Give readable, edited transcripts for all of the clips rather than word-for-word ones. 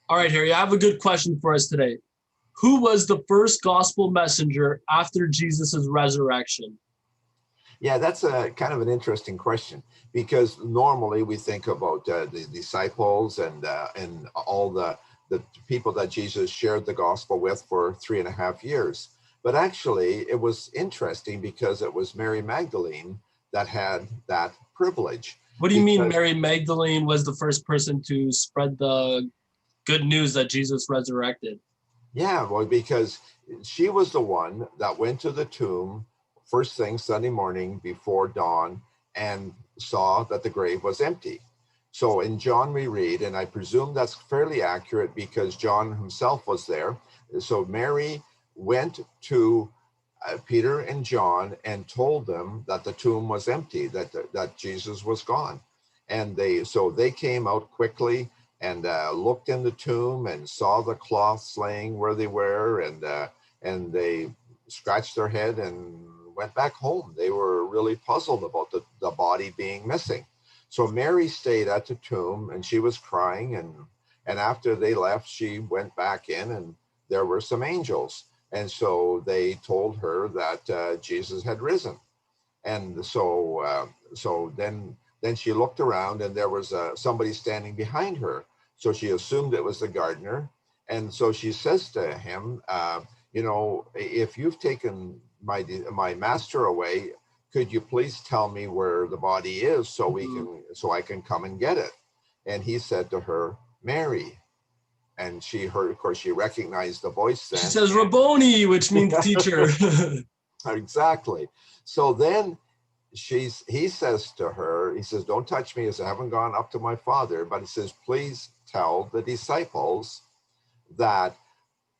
All right, Harry, I have a good question for us today. Who was the first gospel messenger after Jesus' resurrection? Yeah, that's a kind of an interesting question because normally we think about the disciples and all the people that Jesus shared the gospel with for 3.5 years. But actually, it was interesting because it was Mary Magdalene that had that privilege. What do you mean Because Mary Magdalene was the first person to spread the good news that Jesus resurrected? yeah, well, because she was the one that went to the tomb first thing Sunday morning before dawn and saw that the grave was empty. So in John, we read, and I presume that's fairly accurate because John himself was there. So Mary went to Peter and John and told them that the tomb was empty, that Jesus was gone, and they came out quickly and looked in the tomb and saw the cloths laying where they were, and they scratched their head and went back home. They were really puzzled about the body being missing. So Mary stayed at the tomb and she was crying, and after they left, she went back in and there were some angels. And so they told her that Jesus had risen. And so then she looked around and there was somebody standing behind her. So she assumed it was the gardener. And so she says to him, if you've taken my master away, could you please tell me where the body is so Mhm. I can come and get it? And he said to her, Mary. And she heard, of course, she recognized the voice She then. says Rabboni, which means teacher. Exactly. So then he says to her, he says, don't touch me as I haven't gone up to my father, but he says, please tell the disciples that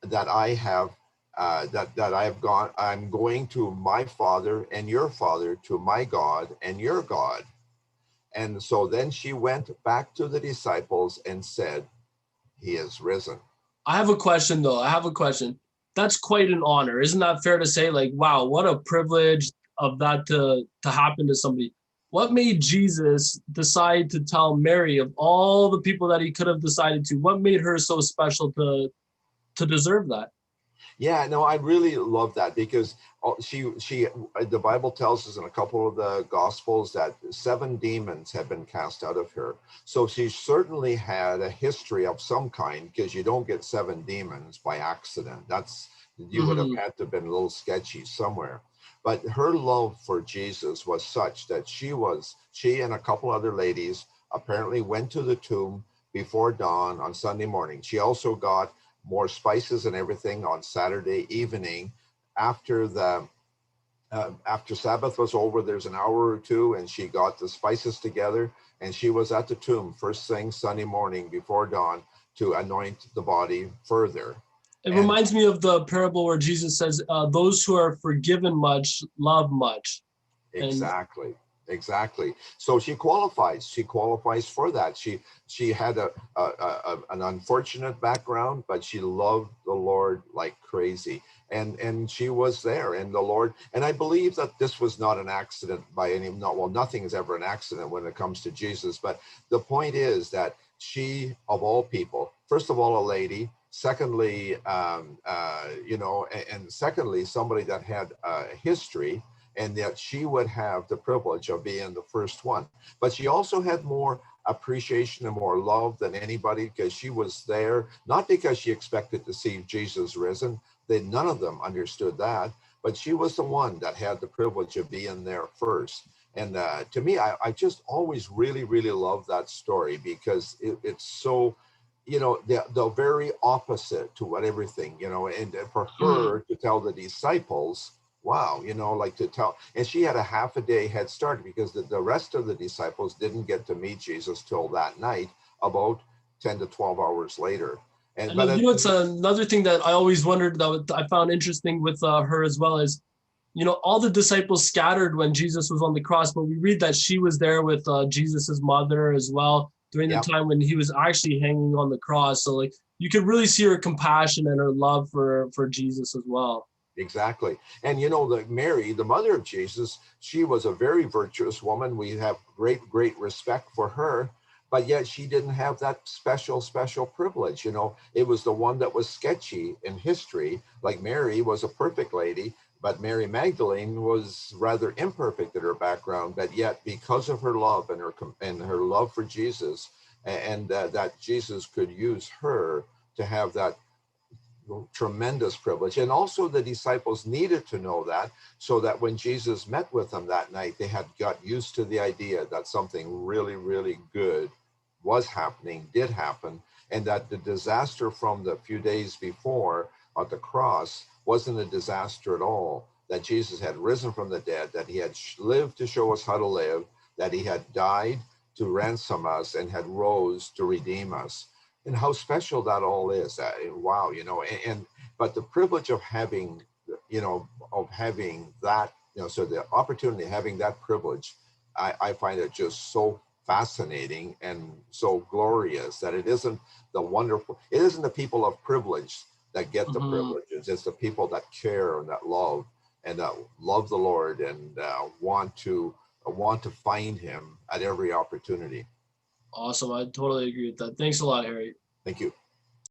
that I have that I have gone, I'm going to my father and your father, to my God and your God. And so then she went back to the disciples and said, he is risen. I have a question though. I have a question. That's quite an honor. Isn't that fair to say? Like, wow, what a privilege of that to happen to somebody. What made Jesus decide to tell Mary of all the people that he could have decided to? What made her so special to deserve that? Yeah, no, I really love that because the Bible tells us in a couple of the Gospels that 7 demons have been cast out of her. So she certainly had a history of some kind because you don't get 7 demons by accident. You would have Mm-hmm. had to have been a little sketchy somewhere. But her love for Jesus was such that she and a couple other ladies apparently went to the tomb before dawn on Sunday morning. She also got more spices and everything on Saturday evening after the after Sabbath was over. There's an hour or two, and she got the spices together, and she was at the tomb first thing Sunday morning before dawn to anoint the body further. It And reminds me of the parable where Jesus says, "Those who are forgiven much love much." And exactly. Exactly. So she qualifies. She qualifies for that. She had an unfortunate background, but she loved the Lord like crazy, and she was there. And the Lord, and I believe that this was not an accident by any. Not well. Nothing is ever an accident when it comes to Jesus. But the point is that she, of all people, first of all, a lady. Secondly, and secondly, somebody that had a history, and that she would have the privilege of being the first one. But she also had more appreciation and more love than anybody because she was there, not because she expected to see Jesus risen. None of them understood that, but she was the one that had the privilege of being there first. And to me, I just always really, really love that story because it's so, the very opposite to what everything, and for mm, her to tell the disciples, wow, like to tell, and she had a half a day head start because the rest of the disciples didn't get to meet Jesus till that night, about 10 to 12 hours later. And and you know, it's another thing that I always wondered that I found interesting with her as well is, all the disciples scattered when Jesus was on the cross, but we read that she was there with Jesus's mother as well during the yeah, time when he was actually hanging on the cross. So like you could really see her compassion and her love for Jesus as well. exactly. And the Mary, the mother of Jesus, she was a very virtuous woman. We have great, great respect for her. but yet she didn't have that special privilege. It was the one that was sketchy in history. Like Mary was a perfect lady, but Mary Magdalene was rather imperfect in her background, but yet because of her love and her love for Jesus, and that Jesus could use her to have that tremendous privilege. And also the disciples needed to know that, so that when Jesus met with them that night, they had got used to the idea that something really, really good was happening, did happen, and that the disaster from the few days before at the cross wasn't a disaster at all, that Jesus had risen from the dead, that he had lived to show us how to live, that he had died to ransom us and had rose to redeem us. And how special that all is. Wow, but the privilege of having, that, so the opportunity of having that privilege, I find it just so fascinating and so glorious that it isn't the people of privilege that get the Mhm. privileges. It's the people that care and that love the Lord and want to find him at every opportunity. Awesome. I totally agree with that. Thanks a lot, Harry. Thank you.